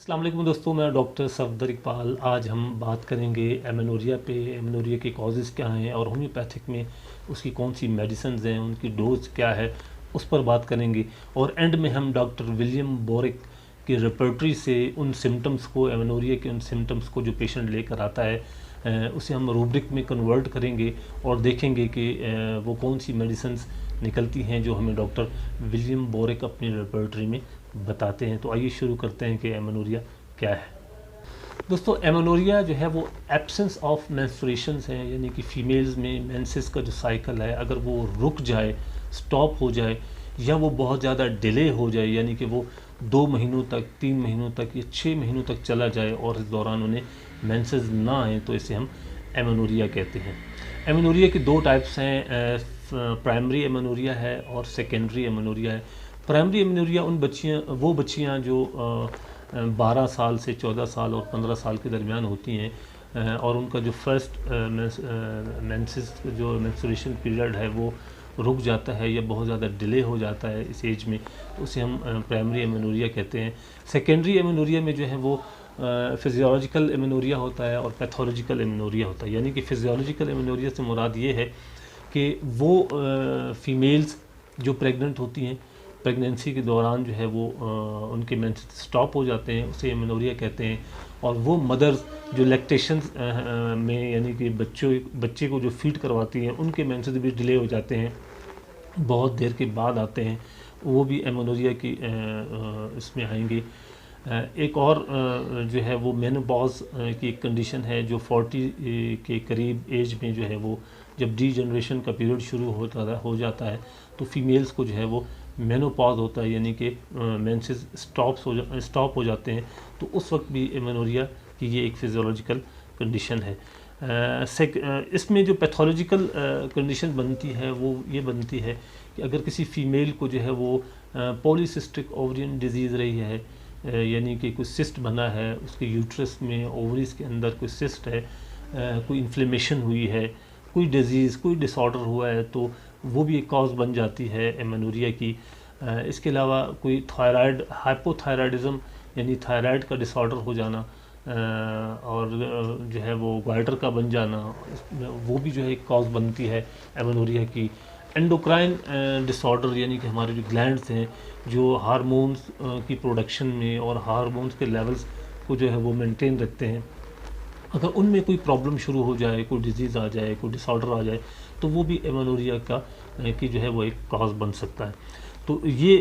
अस्सलाम वालेकुम दोस्तों, मैं डॉक्टर सफदर इकबाल। आज हम बात करेंगे एमेनोरिया पे। एमेनोरिया के कॉजेज़ क्या हैं और होम्योपैथिक में उसकी कौन सी मेडिसिन्स हैं, उनकी डोज क्या है, उस पर बात करेंगे। और एंड में हम डॉक्टर विलियम बोरिक की रेपर्टरी से उन सिम्टम्स को, एमेनोरिया के उन सिम्टम्स को जो पेशेंट लेकर आता है उसे हम रूब्रिक में कन्वर्ट करेंगे और देखेंगे कि वो कौन सी मेडिसिन्स निकलती हैं जो हमें डॉक्टर विलियम बोरिक अपनी रेपर्टरी में बताते हैं। तो आइए शुरू करते हैं कि एमेनोरिया क्या है। दोस्तों, एमेनोरिया जो है वो एब्सेंस ऑफ मेंस्ट्रुएशंस है, यानी कि फ़ीमेल्स में मेंसेस का जो साइकिल है अगर वो रुक जाए, स्टॉप हो जाए या वो बहुत ज़्यादा डिले हो जाए, यानी कि वो 2 महीनों तक, 3 महीनों तक या 6 महीनों तक चला जाए और इस दौरान उन्हें मेंसेस ना आए, तो इसे हम एमेनोरिया कहते हैं। एमेनोरिया की 2 टाइप्स हैं, प्राइमरी एमेनोरिया है और सेकेंडरी एमेनोरिया है। प्राइमरी एमेनोरिया वो बच्चियाँ जो 12 साल से 14 साल और 15 साल के दरमियान होती हैं और उनका जो फर्स्ट मेंसेस जो मेंस्ट्रुएशन पीरियड है वो रुक जाता है या बहुत ज़्यादा डिले हो जाता है इस एज में, तो उसे हम प्राइमरी एमेनोरिया कहते हैं। सेकेंडरी एमेनोरिया में जो है वो फिजियोलॉजिकल एमेनोरिया होता है और पैथोलॉजिकल एमेनोरिया होता है। यानी कि फिजियोलॉजिकल एमेनोरिया से मुराद ये है कि वो फीमेल्स जो प्रेग्नेंट होती हैं, प्रेगनेंसी के दौरान जो है वो उनके मेंसेस स्टॉप हो जाते हैं, उसे एमेनोरिया कहते हैं। और वो मदर्स जो लैक्टेशन में, यानी कि बच्चे को जो फीड करवाती हैं, उनके मेंसेस भी डिले हो जाते हैं, बहुत देर के बाद आते हैं, वो भी एमेनोरिया की इसमें आएंगे। एक और जो है वो मेनोपॉज की एक कंडीशन है जो 40 के करीब एज में जो है वो जब डी जनरेशन का पीरियड शुरू हो जाता है तो फीमेल्स को जो है वो मेनोपॉज होता है, यानी कि मेंसेस स्टॉप हो जाते हैं, तो उस वक्त भी एमेनोरिया की ये एक फिजियोलॉजिकल कंडीशन है। इसमें जो पैथोलॉजिकल कंडीशन बनती है वो ये बनती है कि अगर किसी फ़ीमेल को जो है वो पॉलीसिस्टिक ओवरियन डिजीज़ रही है, यानी कि कोई सिस्ट बना है उसके यूट्रस में, ओवरीज के अंदर कोई सिस्ट है, कोई इन्फ्लेमेशन हुई है, कोई डिजीज़, कोई डिसऑर्डर हुआ है, तो वो भी एक कॉज बन जाती है एमेनोरिया की। इसके अलावा कोई थायराइड हाइपोथायराइडिज्म, यानी थायराइड का डिसऑर्डर हो जाना और जो है वो ग्वाइटर का बन जाना, वो भी जो है एक कॉज बनती है एमेनोरिया की। एंडोक्राइन डिसऑर्डर, यानी कि हमारे जो ग्लैंड्स हैं जो हार्मोन्स की प्रोडक्शन में और हार्मोन्स के लेवल्स को जो है वो मेंटेन रखते हैं, अगर उनमें कोई प्रॉब्लम शुरू हो जाए, कोई डिजीज़ आ जाए, कोई डिसऑर्डर आ जाए, तो वो भी एमेनोरिया की जो है वो एक कॉज बन सकता है। तो ये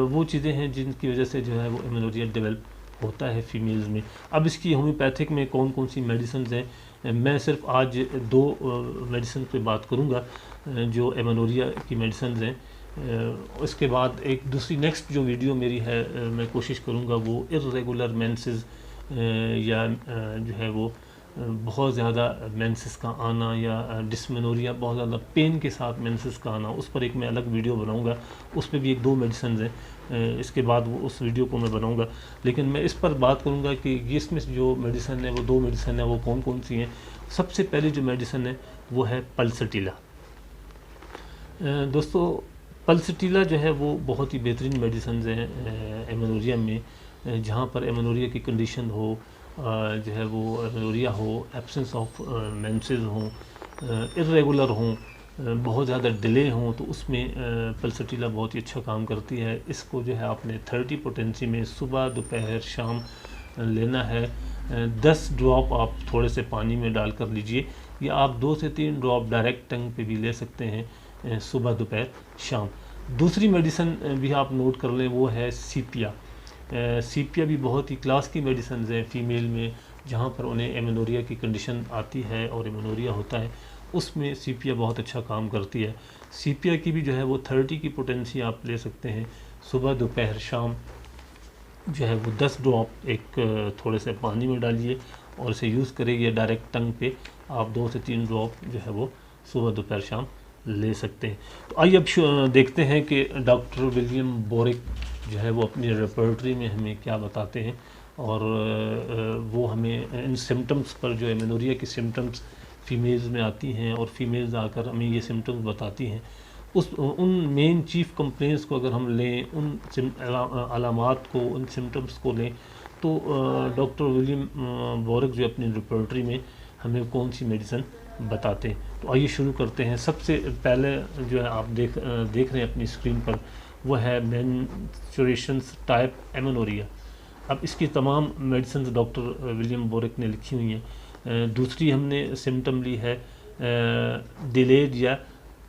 वो चीज़ें हैं जिनकी वजह से जो है वो एमेनोरिया डेवलप होता है फीमेल्स में। अब इसकी होम्योपैथिक में कौन कौन सी मेडिसिन हैं, मैं सिर्फ आज 2 मेडिसिन पे बात करूँगा जो एमेनोरिया की मेडिसिन हैं। उसके बाद एक दूसरी नेक्स्ट जो वीडियो मेरी है, मैं कोशिश करूँगा वो इर्रेगुलर मेंसेस या जो है वो बहुत ज़्यादा मेंसेस का आना या डिस्मेनोरिया, बहुत ज़्यादा पेन के साथ मेंसेस का आना, उस पर एक मैं अलग वीडियो बनाऊंगा। उस पर भी 1-2 मेडिसिन हैं, इसके बाद वो उस वीडियो को मैं बनाऊंगा। लेकिन मैं इस पर बात करूंगा कि इसमें जो मेडिसिन है, वो 2 मेडिसिन है, वो कौन कौन सी हैं। सबसे पहले जो मेडिसिन है वो है पल्सटीला। दोस्तों, पल्सटीला जो है वो बहुत ही बेहतरीन मेडिसिन हैं एमेनोरिया में। जहाँ पर एमेनोरिया की कंडीशन हो, जो है वो एमेनोरिया हो, एब्सेंस ऑफ मेंसेस हों, इर्रेगुलर हों, बहुत ज़्यादा डिले हों, तो उसमें पल्सटीला बहुत ही अच्छा काम करती है। इसको जो है आपने 30 पोटेंसी में सुबह, दोपहर, शाम लेना है। 10 ड्रॉप आप थोड़े से पानी में डालकर लीजिए, या आप 2 से 3 ड्रॉप डायरेक्ट टंग पे भी ले सकते हैं, सुबह, दोपहर, शाम। दूसरी मेडिसिन भी आप नोट कर लें, वो है सीपिया। सीपिया भी बहुत ही क्लास की मेडिसिन है फ़ीमेल में, जहाँ पर उन्हें एमेनोरिया की कंडीशन आती है और एमेनोरिया होता है, उसमें सीपिया बहुत अच्छा काम करती है। सीपिया की भी जो है वो 30 की पोटेंसी आप ले सकते हैं। सुबह, दोपहर, शाम जो है वो 10 ड्रॉप एक थोड़े से पानी में डालिए और इसे यूज़ करिए। डायरेक्ट टंग पे आप 2 से 3 ड्रॉप जो है वो सुबह, दोपहर, शाम ले सकते हैं। तो आइए अब देखते हैं कि डॉक्टर विलियम बोरिक जो है वो अपनी रेपर्टरी में हमें क्या बताते हैं, और वो हमें इन सिम्टम्स पर, जो एमेनोरिया की सिम्टम्स फीमेल्स में आती हैं और फीमेल्स आकर हमें ये सिम्टम्स बताती हैं, उन मेन चीफ कंप्लेंट्स को अगर हम लें, उन अलामात को, उन सिम्टम्स को लें, तो डॉक्टर विलियम बोरक जो अपनी रिपोर्टरी में हमें कौन सी मेडिसिन बताते हैं। तो आइए शुरू करते हैं। सबसे पहले जो है आप देख रहे हैं अपनी स्क्रीन पर, वो है मेंस्ट्रुएशंस टाइप एमेनोरिया। अब इसकी तमाम मेडिसिन डॉक्टर विलियम बोरक ने लिखी हुई हैं। दूसरी हमने सिम्टम ली है डिलेड या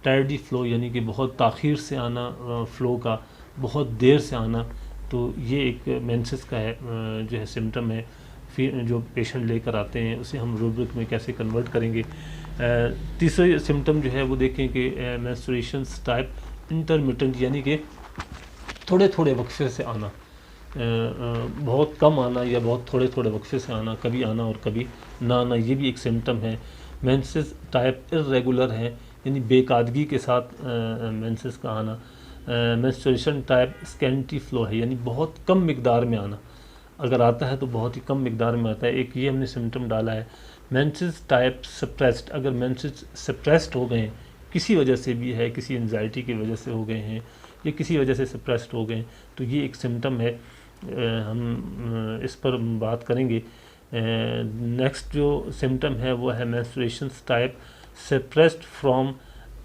टार्डी फ्लो, यानी कि बहुत ताख़ीर से आना फ़्लो का, बहुत देर से आना। तो ये एक मेंसेस का है जो है सिम्टम है। फिर जो पेशेंट लेकर आते हैं उसे हम रूब्रिक में कैसे कन्वर्ट करेंगे। तीसरे सिम्टम जो है वो देखें कि मेंस्ट्रुएशंस टाइप इंटरमिटेंट, यानी कि थोड़े थोड़े वक्फे से आना, बहुत कम आना या बहुत थोड़े थोड़े वक्फे से आना, कभी आना और कभी ना आना, ये भी एक सिम्टम है। मेंसेस टाइप इर्रेगुलर है, यानी बेकादगी के साथ मेंसेस का आना। मेंस्ट्रुएशन टाइप स्कैंटी फ्लो है, यानी बहुत कम मिकदार में आना, अगर आता है तो बहुत ही कम मिकदार में आता है। एक ये हमने सिम्टम डाला है। मेंसेस टाइप सप्रेस्ड, अगर मेंसेस सप्रेस्ड हो गए हैं, किसी वजह से भी है, किसी एंजाइटी की वजह से हो गए हैं या किसी वजह से सप्रेस्ड हो गए, तो ये एक सिम्टम है। हम इस पर बात करेंगे। नेक्स्ट जो सिम्टम है वो है मेंस्ट्रुएशंस type suppressed from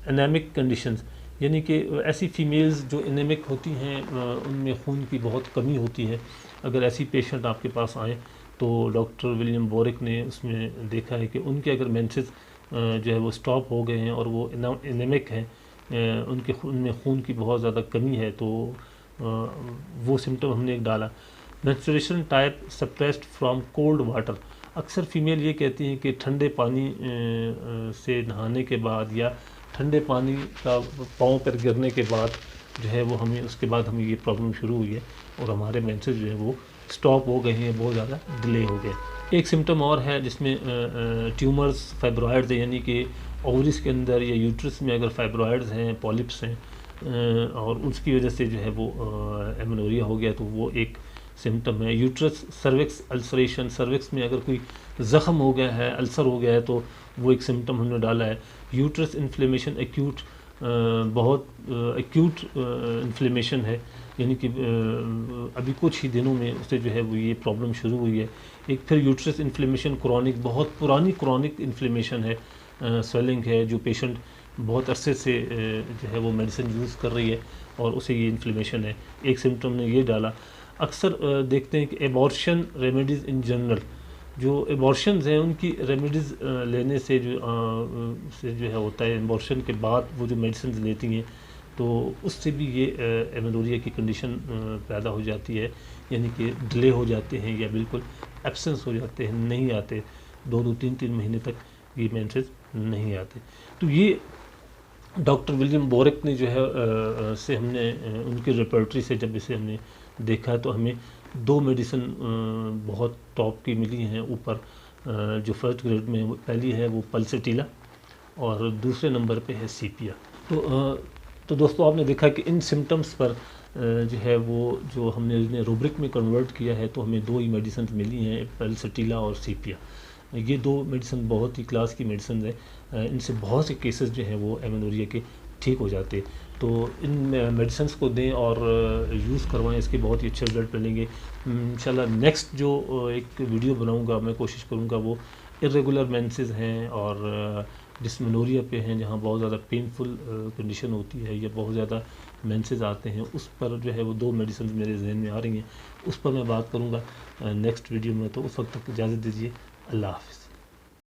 anaemic conditions, यानी कि ऐसी फीमेल्स जो एनेमिक होती हैं, उनमें खून की बहुत कमी होती है। अगर ऐसी पेशेंट आपके पास आए तो डॉक्टर विलियम बोरक ने उसमें देखा है कि उनके अगर मेंसेस जो है वो स्टॉप हो गए हैं और वो एनेमिक हैं, उनके उनमें खून की बहुत ज़्यादा कमी है, तो वो सिम्टम हमने एक डाला। Menstruation type suppressed from cold water, अक्सर फीमेल ये कहती हैं कि ठंडे पानी से नहाने के बाद या ठंडे पानी का पाँव पर गिरने के बाद जो है वो हमें उसके बाद हमें ये प्रॉब्लम शुरू हुई है और हमारे मेंसेस जो है वो स्टॉप हो गए हैं, बहुत ज़्यादा डिले हो गए। एक सिम्टम और है जिसमें ट्यूमर्स फाइब्रॉइड्स हैं, यानी कि ओवरीज के अंदर या यूट्रस में अगर फाइब्रॉइड्स हैं, पॉलिप्स हैं, और उसकी वजह से जो है वो एमेनोरिया हो गया, तो वो एक सिम्टम है। यूट्रस सर्विक्स अल्सरेशन, सर्विक्स में अगर कोई ज़ख़म हो गया है, अल्सर हो गया है, तो वो एक सिम्टम हमने डाला है। यूट्रस इन्फ्लेमेशन एक्यूट, बहुत एक्यूट इन्फ्लेमेशन है, यानी कि अभी कुछ ही दिनों में उससे जो है वो ये प्रॉब्लम शुरू हुई है। एक फिर यूट्रस इन्फ्लेमेशन क्रॉनिक, बहुत पुरानी क्रॉनिक इन्फ्लेमेशन है, स्वेलिंग है, जो पेशेंट बहुत अरसे से जो है वो मेडिसिन यूज़ कर रही है और उसे ये इन्फ्लेमेशन है। एक सिम्टम ने ये डाला। अक्सर देखते हैं कि एबॉर्शन रेमेडीज़ इन जनरल, जो एबॉर्शंस हैं उनकी रेमेडीज़ लेने से जो है होता है, एबॉर्शन के बाद वो जो मेडिसिन लेती हैं तो उससे भी ये एमेनोरिया की कंडीशन पैदा हो जाती है, यानी कि डिले हो जाते हैं या बिल्कुल एब्सेंस हो जाते हैं, नहीं आते, 2-3 महीने तक ये मेंसेस नहीं आते। तो ये डॉक्टर विलियम बोरक ने जो है से हमने उनकी रिपोर्टरी से जब इसे हमने देखा तो हमें 2 मेडिसिन बहुत टॉप की मिली हैं ऊपर। जो फर्स्ट ग्रेड में पहली है वो पल्सेटिला और दूसरे नंबर पे है सीपिया। तो दोस्तों आपने देखा कि इन सिम्टम्स पर जो है वो जो हमने रूब्रिक में कन्वर्ट किया है, तो हमें 2 ही मेडिसिन मिली हैं, पल्सेटिला और सीपिया। ये 2 मेडिसिन बहुत ही क्लास की मेडिसिन है। इनसे बहुत से केसेस जो हैं वो एमेनोरिया के ठीक हो जाते। तो इन मेडिसिन को दें और यूज़ करवाएं, इसके बहुत ही अच्छे रिजल्ट मिलेंगे इंशाल्लाह। नेक्स्ट जो एक वीडियो बनाऊंगा, मैं कोशिश करूंगा वो इर्रेगुलर मेंसेस हैं और डिस्मेनोरिया पे हैं, जहां बहुत ज़्यादा पेनफुल कंडीशन होती है या बहुत ज़्यादा मेंसेस आते हैं। उस पर जो है वो 2 मेडिसिन मेरे जहन में आ रही हैं, उस पर मैं बात करूँगा नेक्स्ट वीडियो में। तो उस वक्त तक इजाज़त दीजिए, अल्लाह हाफ़िज़।